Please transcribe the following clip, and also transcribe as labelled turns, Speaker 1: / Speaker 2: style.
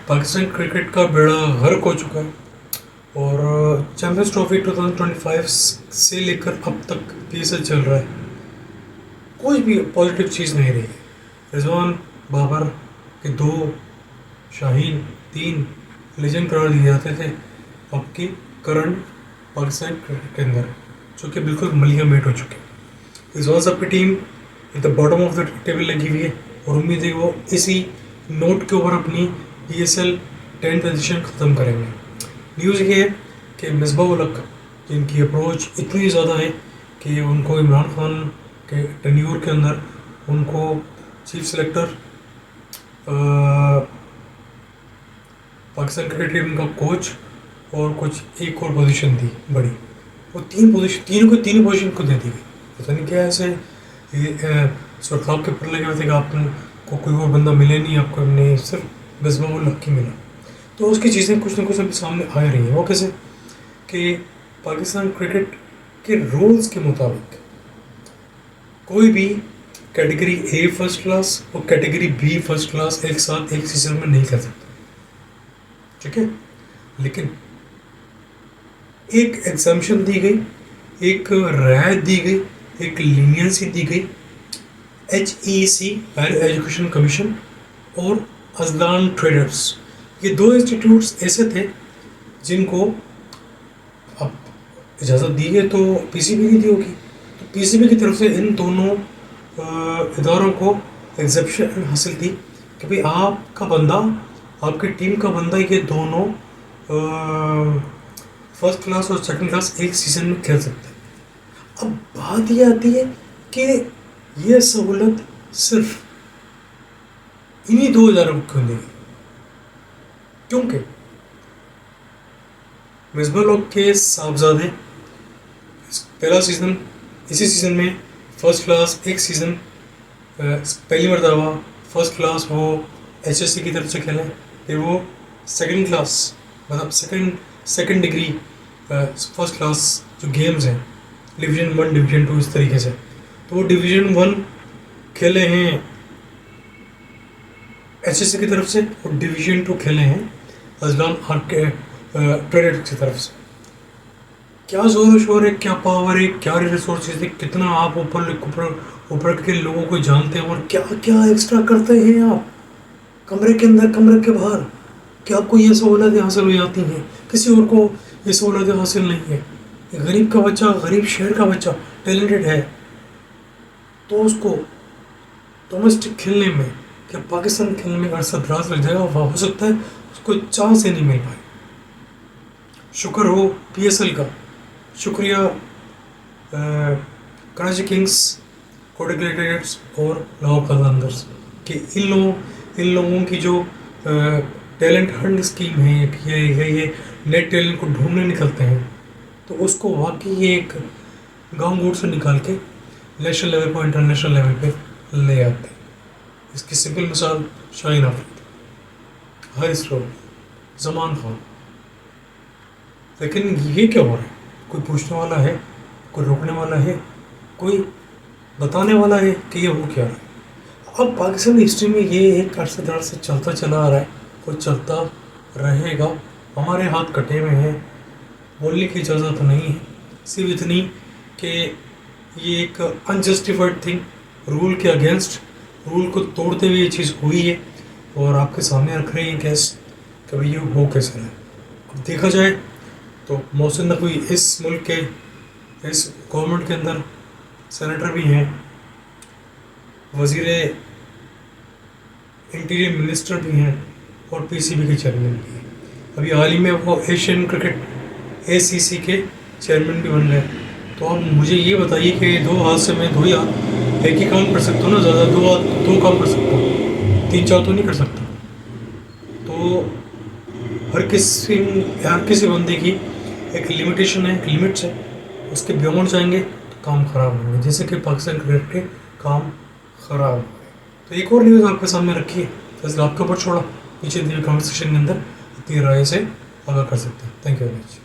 Speaker 1: Pakistan cricket का बेड़ा गर्क हो चुका है और चैम्पियंस ट्रॉफी 2025 से लेकर अब तक PSL चल रहा है, कोई भी पॉजिटिव चीज़ नहीं रही। रिजवान बाबर के 2, शाहीन 3 लेजेंड करार दिए जाते थे अब की करंट पाकिस्तान क्रिकेट के अंदर, जो कि बिल्कुल मलिया मेट हो चुके। रिजवान साहब की team at the bottom of the table लगी हुई है और उम्मीद है वो इसी नोट के ऊपर अपनी PSL 10th एडिशन ख़त्म करेंगे। न्यूज़ ये है कि मिसबाह उल हक, जिनकी अप्रोच इतनी ज़्यादा है कि उनको इमरान खान के टेन्योर के अंदर उनको chief selector, Pakistan cricket team का कोच और कुछ एक और पोजीशन दी बड़ी, वो 3 पोजीशन, तीनों पोजीशन को दे दी गई। पता नहीं क्या ऐसे सुरखाब के ऊपर लगे हुए थे कि आपको कोई और बंदा मिले नहीं, आपको नहीं, सिर्फ मिसबाह उल हक ही मिला। तो उसकी चीज़ें कुछ ना कुछ अभी सामने आ रही हैं। वो कैसे कि पाकिस्तान क्रिकेट के रूल्स के मुताबिक कोई भी कैटेगरी A फर्स्ट क्लास और कैटेगरी B फर्स्ट क्लास एक साथ एक सीजन में नहीं कर सकते, ठीक है। लेकिन एक एग्जाम्पशन दी गई, एक रियायत दी गई, एक लीनियंसी दी गई HEC हायर एजुकेशन कमीशन और अजलान ट्रेडर्स। ये 2 इंस्टीट्यूट्स ऐसे थे जिनको अब इजाज़त दी है तो PCB की दी होगी, तो PCB की तरफ से इन दोनों इदारों को एग्जेप्शन हासिल थी कि भाई आपका बंदा, आपकी टीम का बंदा, ये दोनों फर्स्ट क्लास और सेकंड क्लास एक सीज़न में खेल सकते हैं। अब बात ये आती है कि ये सहूलत सिर्फ इन्हीं 2 इदारों को क्यों देगी, क्योंकि मिसबाह उल हक के साहबजादे पहला सीज़न, इसी सीज़न में फर्स्ट क्लास एक सीज़न पहली मरतबा फर्स्ट क्लास वो HSC की तरफ से खेले, फिर वो सेकंड क्लास मतलब सेकंड डिग्री फर्स्ट क्लास जो गेम्स हैं डिवीज़न 1 डिवीज़न 2 इस तरीके से, तो वो डिवीज़न 1 खेले हैं HSC की तरफ से और डिवीज़न 2 खेले हैं अजलान ट्रेडर्स की तरफ से। क्या जोर शोर है, क्या पावर है, क्या रिसोर्सेज है, कितना आप ऊपर के लोगों को जानते हैं और क्या क्या एक्स्ट्रा करते हैं आप कमरे के अंदर, कमरे के बाहर, कि आपको ये सहूलतें हासिल हो जाती हैं, किसी और को ये सहूलतें हासिल नहीं है। गरीब का बच्चा, गरीब शहर का बच्चा टैलेंटेड है तो उसको डोमेस्टिक खेलने में या पाकिस्तान खेलने में अरसा दराज लग जाएगा, वह हो सकता है उसको चांस ही नहीं मिल पाए। शुक्र हो PSL का, शुक्रिया कराची किंग्स, कोटक ग्लैडिएटर्स और लाहौर कलांदर्स कि इन लोगों की जो टैलेंट हंट स्कीम है, ये नेट टैलेंट को ढूंढने निकलते हैं, तो उसको वाकई ये एक गांव गोड़ से निकाल के नेशनल लेवल पर, इंटरनेशनल लेवल पे ले आते हैं। इसकी सिंपल मिसाल शाहीन आफरीदी, हारिस रऊफ, जमान खान। लेकिन ये क्या हो रहा है? कोई पूछने वाला है, कोई रोकने वाला है, कोई बताने वाला है कि ये हो क्या रहा है? अब पाकिस्तान हिस्ट्री में ये एक अरसे दराज से चलता चला आ रहा है और चलता रहेगा। हमारे हाथ कटे हुए हैं, बोलने की इजाज़त नहीं है, सिर्फ इतनी कि ये एक अनजस्टिफाइड थिंग, रूल के अगेंस्ट, रूल को तोड़ते हुए ये चीज़ हुई है और आपके सामने रख रहे हैं केस कि भाई ये हो कैसे है। अब देखा जाए तो मोहसिन नकवी इस मुल्क के, इस गवर्नमेंट के अंदर सेनेटर भी हैं, वज़ीर इंटीरियर मिनिस्टर भी हैं और PCB के चेयरमैन भी हैं। अभी हाल ही में वो एशियन क्रिकेट ACC के चेयरमैन भी बन गए। तो अब मुझे ये बताइए कि 2 हाथ से मैं 2 ही हाथ, एक ही काम कर सकता हूँ ना, ज़्यादा 2 हाथ 2 काम कर सकता हूँ, 3-4 तो नहीं कर सकता। तो हर किसी बंदे की एक लिमिटेशन है, एक लिमिट्स है, उसके बियॉन्ड जाएंगे तो काम ख़राब होंगे, जैसे कि पाकिस्तान क्रिकेट के काम ख़राब हो गए। तो एक और न्यूज़ आपके सामने रखी है, फैसला आपके ऊपर छोड़ा, नीचे दिए कमेंट सेक्शन के अंदर अपनी राय से आगाह कर सकते हैं। Thank you very much.